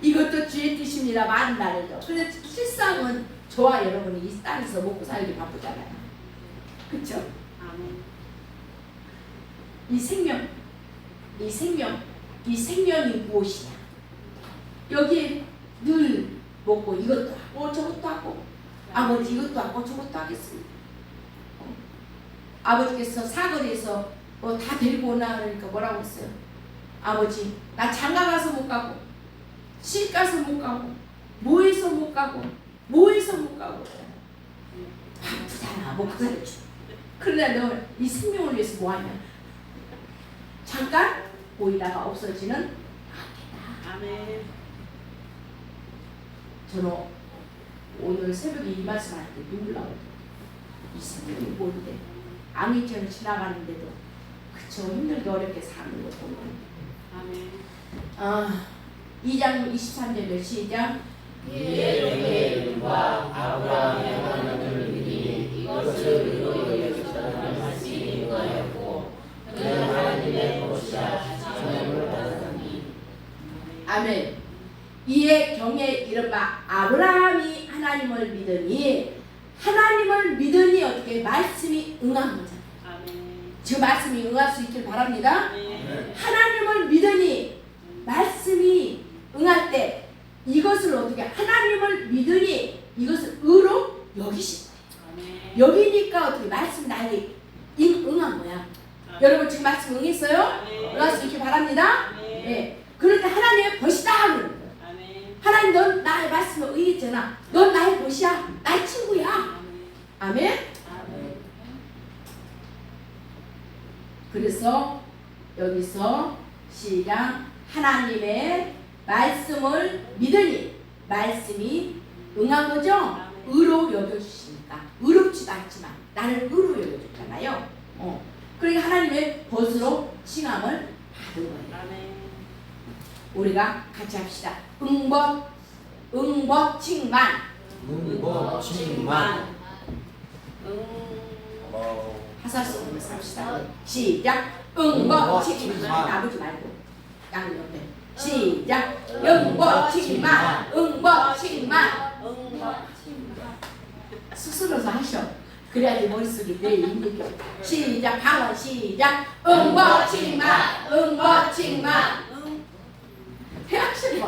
이것도 주의 뜻입니다. 말은 말이죠. 근데 실상은 저와 여러분이 이 땅에서 먹고 살기 바쁘잖아요. 그렇죠? 아멘. 이 생명이 무엇이냐? 여기에 늘 먹고 이것도 하고 저것도 하고 아버지 이것도 하고 저것도 하겠습니다. 아버지께서 사거리에서 뭐 다 데리고 오나 그러니까 뭐라고 했어요? 아버지 나 장가 가서 못 가고 실 가서 못 가고 모에서 못 가고 바쁘잖아. 먹고 살지. 그러나 너 이 생명을 위해서 뭐하냐? 잠깐 보이다가 없어지는 안개다. 아멘. 저는 오늘 새벽에 이 말씀할 때 눈물 나거든요. 이 생명이 뭔데? 암이처럼 지나가는데도 그쵸 힘들게 어렵게 사는 거 보면 아멘. 2장 23절에 시작. 이에 이름과 아브라함의 하나님을 믿으니 이것을 의로 여겼다는 말씀이 거였고 그는 하나님의 것이라 사명을 받았으니. 아멘. 이에 경에 이른바 아브라함이 하나님을 믿으니 어떻게 말씀이 응한 거잖아요. 아멘. 그 말씀이 응할 수 있길 바랍니다. 아멘. 하나님을 믿으니 말씀이 응할 때 이것을 어떻게 하나님을 믿으니 이것을 의로 여기신 거예요. 아멘. 여기니까 어떻게 말씀 나에게 응한 거야. 아멘. 여러분 지금 말씀 응했어요? 아멘. 응할 수 있길 바랍니다. 아멘. 네. 그럴 때 하나님의 벗이다 그러는 거예요. 아멘. 하나님 넌 나의 말씀을 응했잖아. 넌 나의 벗이야. 나의 친구야. 아멘. 아멘. 그래서 여기서 시작. 하나님의 말씀을 믿으니 말씀이 응한 거죠. 의로 여겨주시니까 의롭지도 않지만 나를 의로 여겨줬잖아요. 그러니까 하나님의 벗으로 칭함을 받은 거예요. 아멘. 우리가 같이 합시다. 응벗칭만 문법칭만 하살 수 없는 삽시다. 시작. 응벗칭만 아버지 말고 양옆에 시작. 응벗칭만 스스로서 하셔. 그래야지 머릿속에 내 입력이. 시작. 방언 시작. 응벗칭만 해하시는 거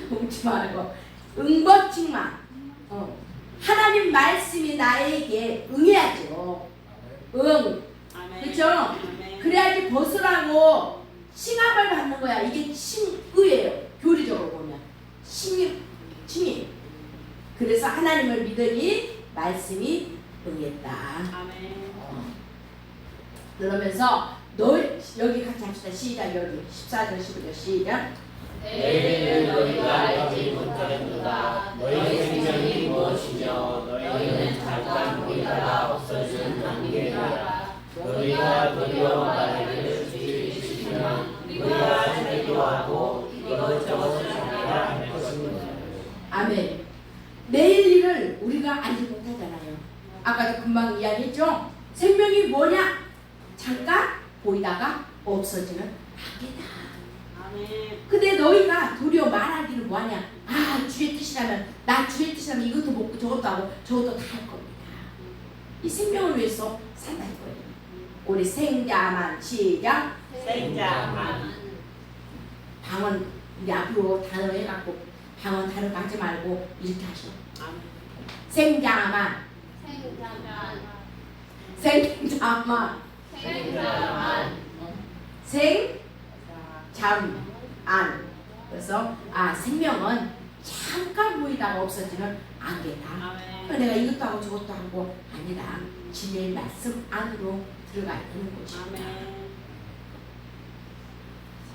뭉치 말고 응벗칭만. 하나님 말씀이 나에게 응해야죠. 아멘. 그렇죠? 아멘. 그래야지 벗으라고 칭함을 받는 거야. 이게 칭의예요. 교리적으로 보면 칭의. 그래서 하나님을 믿으니 말씀이 응했다. 아멘. 그러면서 너 여기 같이 합시다. 시작. 여기 14절 15절 시작. 내일을 너희가 알지 못하는도다. 너희 생명이 무엇이며 너희는 잠깐 보이다가 없어지는 안개라. 너희가 도리어 말하기를 주의 뜻이며 아까 금방 이야기했죠. 생명이 뭐냐? 잠깐 보이다가 없어지는 악이다. 아멘. 근데 너희가 도리어 말하기를 뭐하냐? 아, 주의 뜻이라면, 나 주의 뜻이라면 이것도 먹고 저것도 하고 저것도 다 할 겁니다. 이 생명을 위해서 산다는 거예요. 우리 생자만 시작. 생자만. 방언 우리 앞으로 단어 해갖고 방언 단어 하지 말고 이렇게 하셔. 아멘. 생자만, 생자만, 생자만. 그래서 생명은 잠깐 보이다가 없어지는 안개다. 아멘. 내가 이것도 하고 저것도 하고 아니라 진리의 말씀 안으로 들어가야 되는 것입니다. 아멘.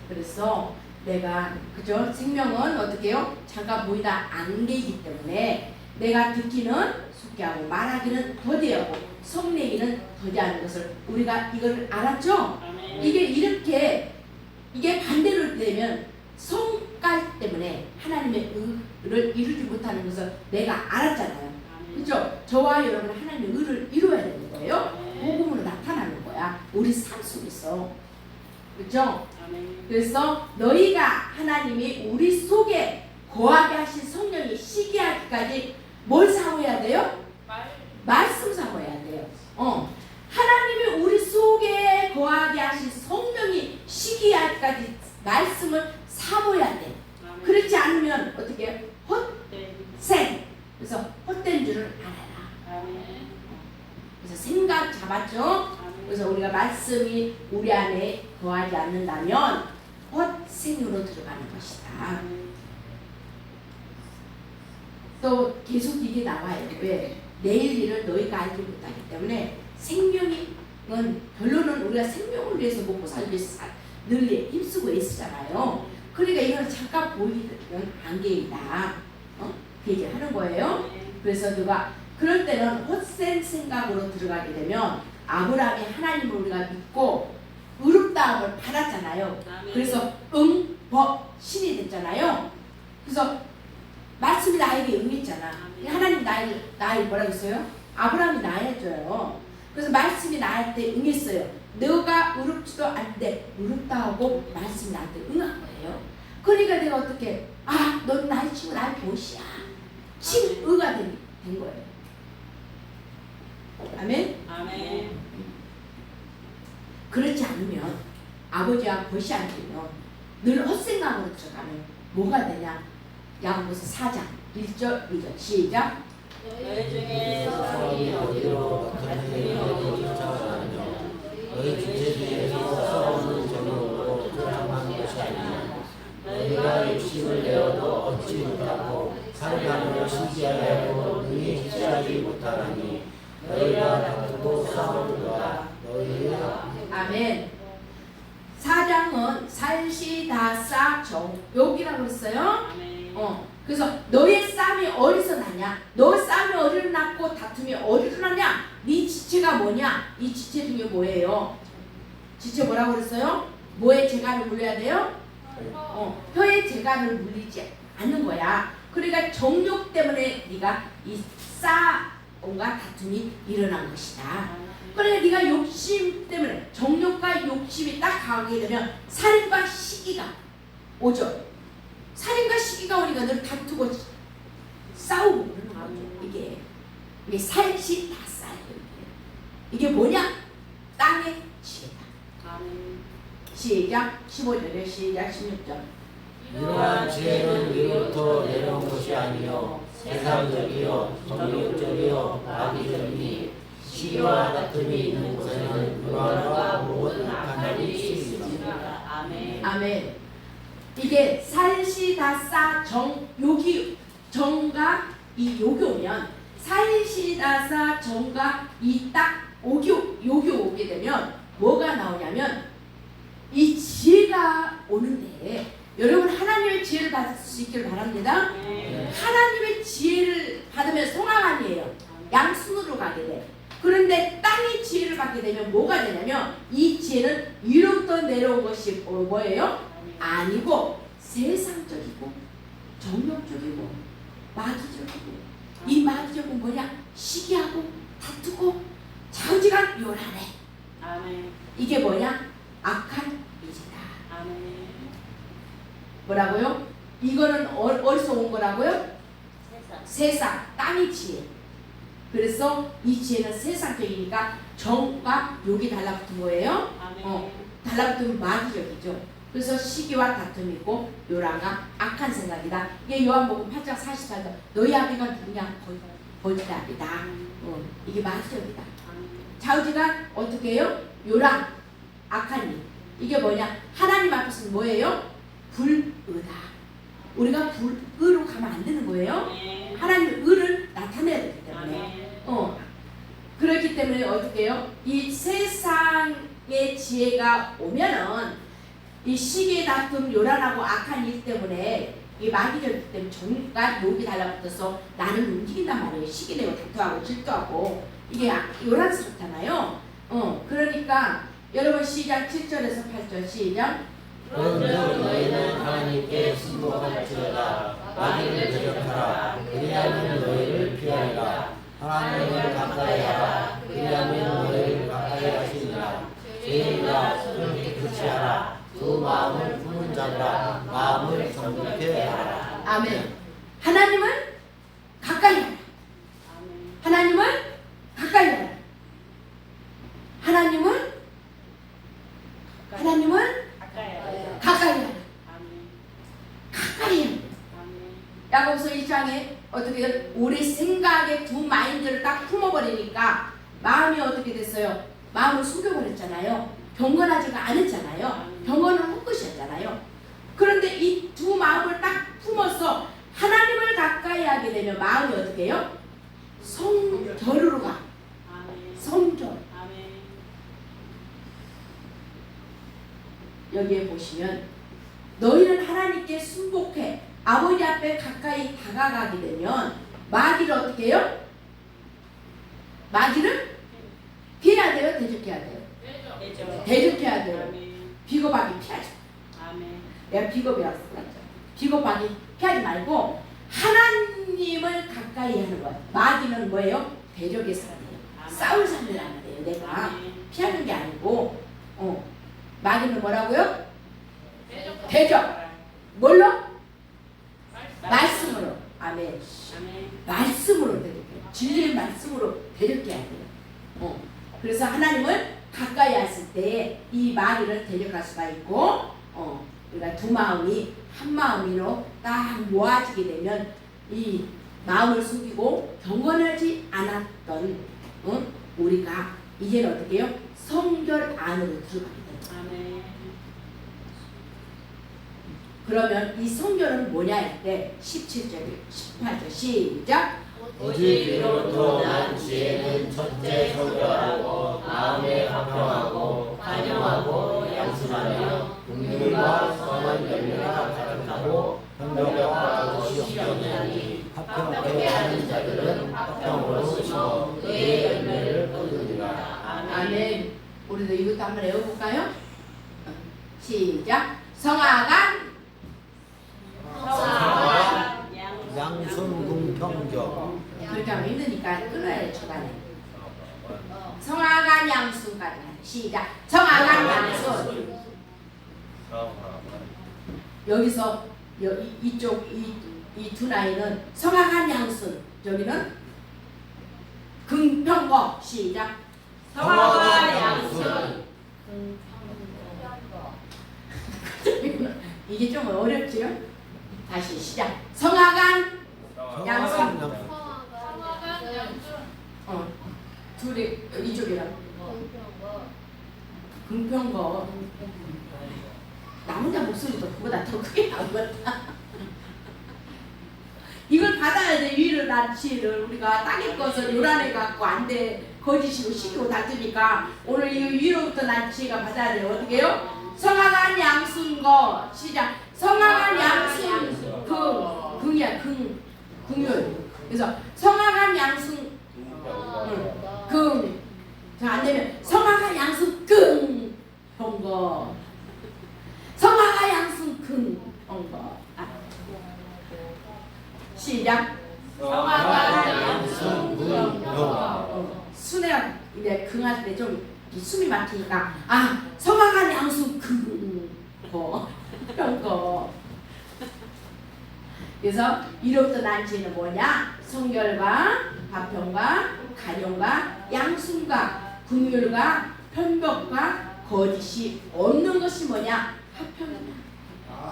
그래서 내가 그죠? 생명은 어떻게 해요? 잠깐 보이다 안개이기 때문에 내가 듣기는 속기하고 말하기는 더디하고 성내기는 더디하는 것을 우리가 이걸 알았죠? 아멘. 이게 반대로 되면 성깔 때문에 하나님의 의를 이루지 못하는 것을 내가 알았잖아요. 아멘. 그죠? 저와 여러분은 하나님의 의를 이루어야 되는 거예요. 아멘. 복음으로 나타나는 거야. 우리 삶 속에서. 그죠? 아멘. 그래서 너희가 하나님이 우리 속에 거하게 하신 성령이 시기하기까지 뭘 사모해야 돼요? 말씀 사모해야 돼요. 하나님이 우리 속에 거하게 하신 성령이 시기하기까지 말씀을 사모해야 돼. 아멘. 그렇지 않으면 어떻게 해요? 네. 헛생. 그래서 헛된 줄을 알아라. 아멘. 그래서 생각 잡았죠? 아멘. 그래서 우리가 말씀이 우리 안에 거하지 않는다면 헛생으로 들어가는 것이다. 아멘. 또 계속 이게 나와요. 왜? 내일 일을 너희가 알지 못하기 때문에 생명은 결론은 우리가 생명을 위해서 먹고 살기 위해서 늘 힘쓰고 애쓰잖아요. 그러니까 이건 잠깐 보이는 안개이다. 그 얘기를 하는 거예요. 그래서 누가 그럴 때는 헛된 생각으로 들어가게 되면 아브라함이 하나님을 우리가 믿고 의롭다함을 받았잖아요. 아멘. 그래서 신이 됐잖아요. 그래서 말씀이 나에게 응했잖아. 아멘. 하나님 나를 뭐라고 했어요? 아브라함이 나였줘요. 그래서 말씀이 나한테 응했어요. 너가 의롭지도 않는데 의롭다 하고 말씀이 나한테 응한 거예요. 그러니까 내가 어떻게 넌 나의 친구 나의 보시야. 친의가 된 거예요. 아멘? 아멘. 그렇지 않으면 아버지와 보시한테는 늘 헛생각으로 들어가면 뭐가 되냐? 야고보서 4장 1절 2절 시작. 너희 중에서 사람이 어디로 같은 일을 쫓아가느냐 너희 주제주에서 싸우는 정욕으로 조장한 것이 아니냐 너희가 욕심을 내어도 얻지 못하고 살가며 신기하여도 능히 취하지 못하나니 너희가 다투고 싸우는가 너희가 아멘. 4장은 살시다사 정욕이라고 했어요. 아멘. 그래서 너의 싸움이 어디서 나냐? 너의 싸움이 어디로 났고 다툼이 어디로 났냐? 네 지체가 뭐냐? 이 지체 중에 뭐예요? 지체 뭐라고 그랬어요? 뭐에 재간을 물려야 돼요? 혀에 재간을 물리지 않는 거야. 그러니까 정욕 때문에 네가 이 싸움과 다툼이 일어난 것이다. 그러니까 네가 욕심 때문에 정욕과 욕심이 딱 강하게 되면 살인과 시기가 오죠. 살인과 시기가 오니까 늘 다투고 싸우고 그러는 거죠. 이게 살시다사예요. 이게 뭐냐? 땅의 지혜다. 아멘. 시작 15절에 시작 16절. 이러한 지혜는 위로부터 내려온 것이 아니요 세상적이요 정욕적이요 마귀적이니 시기와 다툼이 있는 곳에는 불안과 모든 악한 일이 있습니다. 아멘. 아멘. 이게 살시다사 정욕이 정과 이 욕이 오면 살시다사 정과 이 딱 욕이 오게 되면 뭐가 나오냐면 이 지혜가 오는데 여러분 하나님의 지혜를 받을 수 있기를 바랍니다. 하나님의 지혜를 받으면 성황아니에요. 양순으로 가게 돼. 그런데 땅의 지혜를 받게 되면 뭐가 되냐면 이 지혜는 위로부터 내려온 것이 뭐예요? 아니고 세상적이고 정욕적이고 마귀적이고 이 마귀적은 뭐냐? 시기하고 다투고 좌우지간 요란해. 아멘. 이게 뭐냐? 악한 이지다. 아멘. 뭐라고요? 이거는 어디서 온 거라고요? 세상. 세상, 땅의 지혜. 그래서 이 지혜는 세상적이니까 정과 욕이 달라붙은 거예요. 아멘. 달라붙으면 마귀적이죠. 그래서 시기와 다툼이고 요란과 악한 생각이다. 이게 요한복음 8장 44절 너희 아비가 누구냐? 거짓 아비다. 이게 마귀적이다. 아멘. 좌우지간 어떻게 해요? 요란, 악한 일. 이게 뭐냐? 하나님 앞에서는 뭐예요? 불의다. 우리가 불의로 가면 안 되는 거예요. 아멘. 하나님의 의를 나타내야 되기 때문에. 아멘. 그렇기 때문에 어떻게 해요? 이 세상의 지혜가 오면은 이 시기의 다툼, 요란하고 악한 일 때문에 이 마귀적이기 때문에 정과 욕이 달라붙어서 나를 움직인단 말이에요. 시기 내고 다투하고 질투하고 이게 요란스럽잖아요. 그러니까 여러분 시작 7절에서 8절 시작. 그런즉 너희는 하나님께 순복할지어다. 마귀를 대적하라. 그리하면 너희를 피하리라. 하나님을 가까이 하라. 그리하면 너희를 가까이 하시리라. 죄인과 손을 깨끗이 하라. 두 마음을 품은 자들아 마음을 정결케 하라. 아멘. 하나님은 가까이 하라. 아멘. 하나님은 가까이 하라. 하나님은 가까이 하라. 가까이 하라. 아멘. 가까이 하라. 아멘. 야고보서 1장에 어떻게 우리 생각의 두 마인드를 딱 품어버리니까 마음이 어떻게 됐어요? 마음을 숨겨버렸잖아요. 경건하지가 않았잖아요. 경건은 헛것이었잖아요. 그런데 이 두 마음을 딱 품어서 하나님을 가까이 하게 되면 마음이 어떻게 해요? 성결으로 가. 아멘. 성결. 아멘. 여기에 보시면 너희는 하나님께 순복해 아버지 앞에 가까이 다가가게 되면 마귀를 어떻게 해요? 마귀를 피해야 돼요? 대적해야 돼요? 대적. 대적해야 돼요. 아멘. 비겁하게 피하지. 아멘. 내가 비겁이라고 했죠. 비겁하게 피하지 말고 하나님을 가까이 하는 거예요. 마귀는 뭐예요? 대적의 사람이에요. 싸울 사람이란 말이에요. 내가 피하는 게 아니고 마귀는 뭐라고요? 대적. 뭘로? 말씀으로. 아멘. 아멘. 말씀으로 대적해요. 진리의 말씀으로 대적해야 돼요. 그래서 하나님을 가까이 했을 때 이 마귀를 대적할 수가 있고 그러니까 두 마음이 한 마음으로 딱 모아지게 되면 이 마음을 숨기고 경건하지 않았던 우리가 이제는 어떻게 해요? 성결 안으로 들어가게 돼요. 아멘. 그러면 이 성결은 뭐냐 할 때 17절, 18절 시작. 오직 이로부터 난 지혜는 첫째 성결하고 마음에 화평하고 관용하고 양순하며 긍휼과 선한 열매가 가득하고 협력과 거짓이 없느니 화평하게 하는 자들은 화평으로 심어 그의 열매를 거두리라. 아멘. 우리도 이것도 한번 외워볼까요? 시작. 성악한 양순궁평적. 그렇게 하면 힘드니까 끊어야 돼 초반에. 성악한 양순까지 시작. 성악한 양순. 여기서 이쪽 이 두 라인은 성악한 양순. 여기는 긍평거 시작. 성악한 양순. 이게 좀 어렵지요? 다시 시작. 성악한 양순. 둘이 이쪽이랑 긍평거. 나 혼자 목소리도 그보다 더 크게 나오겠다. 이걸 받아야 돼. 위를 난치를 우리가 땅의 것을 요란해 갖고 안 돼. 거짓이고 시기고 다투니까 오늘 이 위로부터 난치가 받아야 돼요. 어떻게 해요? 성악한 양순거 시작. 성악한 양순 긍이야 긍휼. 그래서 성악한 양순 긍. 안 되면 성악한 양순 끙 병거. 성악한 양순 긍 병거. 시작. 성악한 양순 긍. 이제 긍할 때 좀 숨이 막히니까 성악한 양수 긍거 평거. 그래서 이로부터 난 지혜는 뭐냐? 성결과 화평과 간용과 양순과 긍휼과 편벽과 거짓이 없는 것이 뭐냐? 화평이다.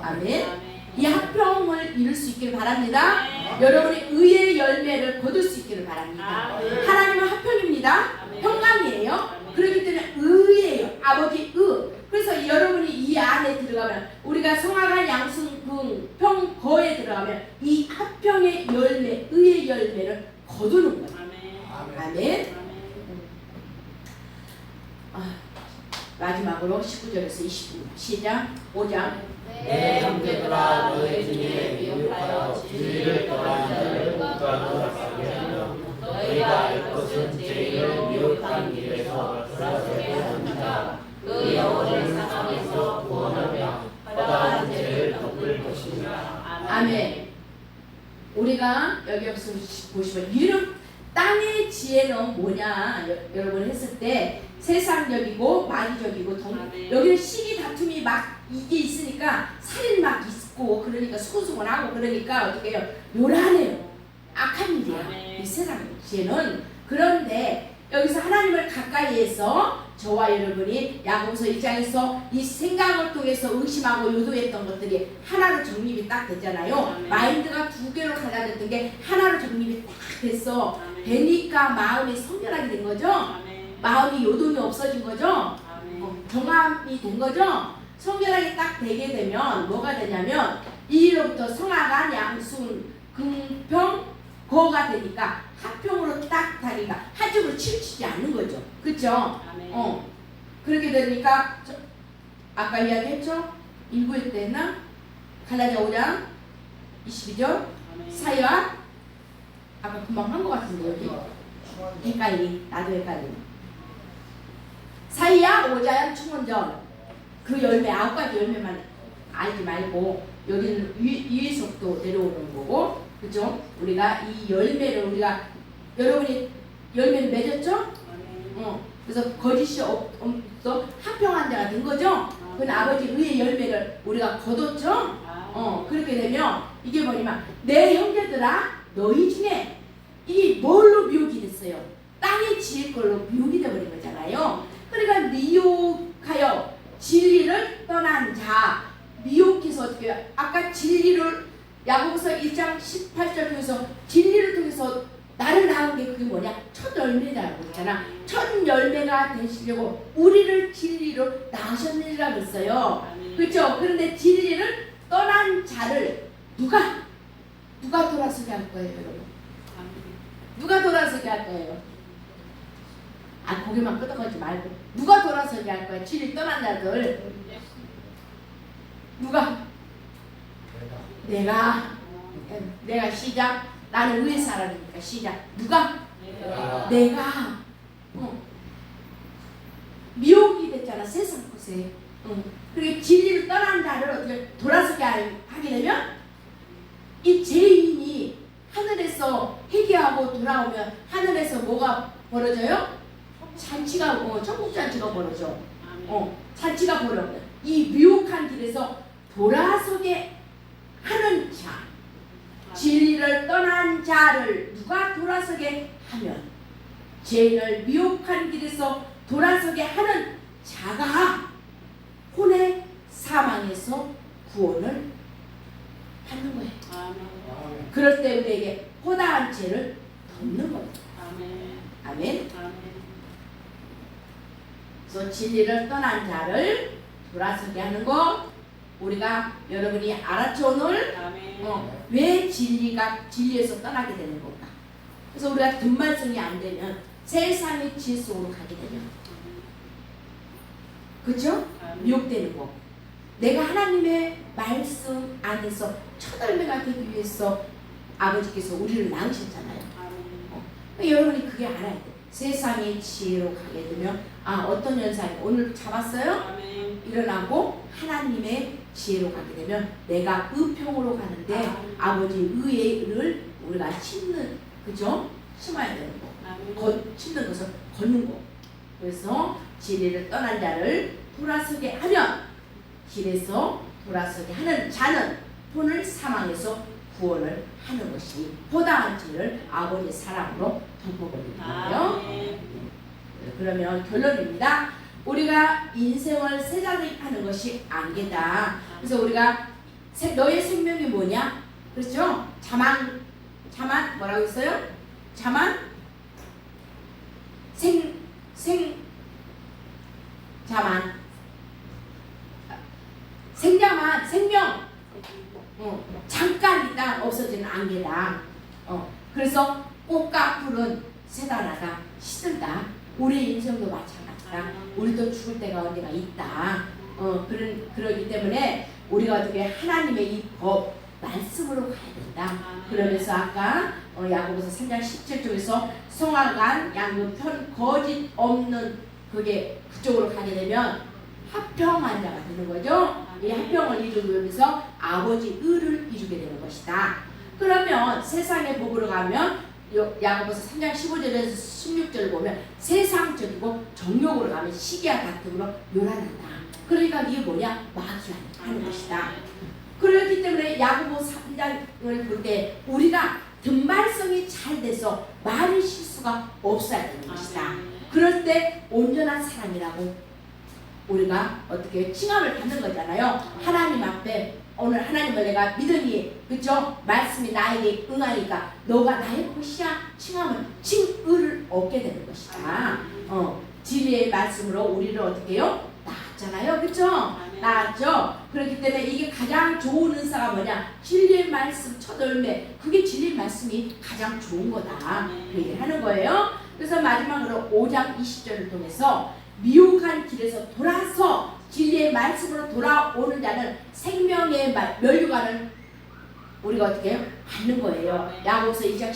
아멘. 이 화평을 이룰 수 있기를 바랍니다. 여러분이 의의 열매를 거둘 수 있기를 바랍니다. 하나님은 화평입니다. 평강이에요. 그렇기 때문에 의예요. 아버지 의. 그래서 여러분이 이 안에 들어가면 우리가 성악한 양순 평거에 들어가면 이 화평의 열매, 의의 열매를 거두는 거예요. 아멘. 마지막으로 19절에서 20절 시작. 5장. 내 형제들아 너희 중에 미혹하여 진리를 떠난 자를 국가로 하며 너희가 알 것은 죄인을 미혹한 길에서 돌아서게 합니다. 그 영혼을 사망에서 구원하며 허다한 죄를 덮을 것입니다. 아멘. 우리가 여기 보시면 이름 땅의 지혜는 뭐냐 여러분 했을 때 세상적이고 마귀적이고 여기는 시기 다툼이 막 이게 있으니까 살인 막 있고 그러니까 수근수근하고 그러니까 어떻게 해요? 요란해요. 악한 일이야. 이 세상 지혜는. 그런데 여기서 하나님을 가까이해서 저와 여러분이 야고보서 1장에서 이 생각을 통해서 의심하고 요도했던 것들이 하나로 정립이 딱 됐잖아요. 마인드가 두 개로 갈라졌던 게 하나로 정립이 딱 됐어. 되니까 마음이 성결하게 된 거죠. 마음이 요동이 없어진 거죠. 정함이 된 거죠. 성결하게 딱 되게 되면 뭐가 되냐면 이로부터 성악한 양순 긍평 거가 되니까 합평으로 딱 다니까 한쪽으로 치우치지 않는 거죠. 그렇죠? 그렇게 되니까 아까 이야기했죠? 일부일 때 했나? 갈라디아 5장 22절 사이와 아까 금방 한 것 같은데 여기 나도 헷갈리. 사이야 5장 충원전 그 열매 9가지 열매만 알지 말고 여기는 위에서부터 내려오는 거고, 그죠? 우리가 이 열매를 여러분이 열매를 맺었죠? 그래서 거짓이 없어 합평한 자가 된 거죠? 그건 아버지 의의 열매를 우리가 거뒀죠? 그렇게 되면 이게 뭐냐면 내 형제들아 너희 중에 이 뭘로 미혹이 됐어요? 땅의 지혜 걸로 미혹이 돼버린 거잖아요. 그러니까 미혹하여 진리를 떠난 자, 미혹해서 어떻게 해요? 아까 진리를 야고보서 1장 18절 통해서 진리를 통해서 나를 낳은 게 그게 뭐냐? 첫 열매라고 그랬잖아. 첫 열매가 되시려고 우리를 진리로 낳으셨느니라 그랬어요. 그렇죠? 그런데 진리를 떠난 자를 누가 돌아서게 할 거예요, 여러분? 누가 돌아서게 할 거예요? 고개만 끄덕하지 말고 누가 돌아서게 할 거예요? 진리 떠난 자들 누가? 내가 시작. 나는 의의 사람이니까 시작. 누가? 내가. 미혹이 됐잖아 세상 것에. 그리고 진리를 떠난 자를 어떻게 돌아서게 하게 되면 이 죄인이 하늘에서 회개하고 돌아오면 하늘에서 뭐가 벌어져요? 잔치가 천국 잔치가 벌어져. 잔치가 벌어져. 이 미혹한 길에서 돌아서게 하는 자, 진리를 떠난 자를 누가 돌아서게 하면 죄인을 미혹한 길에서 돌아서게 하는 자가 혼의 사망에서 구원을 받는 거예요. 그럴 때 우리에게 허다한 죄를 덮는 거예요. 아멘. 그래서 진리를 떠난 자를 돌아서게 하는 것, 우리가 여러분이 알았죠 오늘? 왜 진리에서 떠나게 되는 건가? 그래서 우리가 뒷말씀이 안 되면 세상의 지혜 속으로 가게 되면, 그렇죠? 미혹되는 거. 내가 하나님의 말씀 안에서 첫 열매가 되기 위해서 아버지께서 우리를 낳으셨잖아요. 여러분이 그게 알아야 돼. 세상의 지혜로 가게 되면 어떤 현상이 오늘 잡았어요? 일어나고 하나님의 지혜로 가게 되면 내가 의평으로 가는데 아버지 의를 우리가 심는, 그죠? 심어야 되는 거. 심는 것을 걷는 거. 그래서 진리를 떠난 자를 돌아서게 하면 길에서 돌아서게 하는 자는 본을 사망해서 구원을 하는 것이 보다한 죄를 아버지 사랑으로 덮어버리는 거예요. 아멘. 그러면 결론입니다. 우리가 인생을 세자리 하는 것이 안개다. 그래서 우리가 너의 생명이 뭐냐? 그렇죠? 자만 뭐라고 했어요? 자만 생자만 생명 잠깐 있다 없어지는 안개다. 그래서 꽃과 풀은 세다나다 시들다. 우리 인생도 마찬가지다. 우리도 죽을 때가 언제가 있다. 그러기 때문에 우리가 어떻게 하나님의 이 법 말씀으로 가야 된다. 그러면서 아까 야고보서 3장 17절에서 성악한 양육편 거짓 없는 그게 그쪽으로 가게 되면 합평한 자가 되는 거죠. 이 합평을 이루기 위해서 아버지 의를 이루게 되는 것이다. 그러면 세상의 법으로 가면 야고보서 3장 15절에서 16절을 보면 세상적이고 정욕으로 가면 시기와 다툼으로 요란하다. 그러니까 이게 뭐냐? 마귀하는 것이다. 그렇기 때문에 야고보 3장을 볼 때 우리가 든말성이 잘 돼서 말의 실수가 없어야 되는 것이다. 그럴 때 온전한 사람이라고 우리가 어떻게 칭함을 받는 거잖아요. 하나님 앞에 오늘 하나님을 내가 믿으니 그쵸? 말씀이 나에게 응하니까 너가 나의 것이야 칭함을 칭의를 얻게 되는 것이다. 진리의 말씀으로 우리를 어떻게 해요? 낳았잖아요. 그쵸? 낳았죠? 그렇기 때문에 이게 가장 좋은 은사가 뭐냐? 진리의 말씀 첫 열매. 그게 진리의 말씀이 가장 좋은 거다. 그 얘기를 하는 거예요. 그래서 마지막으로 5장 20절을 통해서 미혹한 길에서 돌아서 진리의 말씀으로 돌아오는 자는 생명의 면류관을 우리가 어떻게 해요? 받는 거예요. 야고보서 2장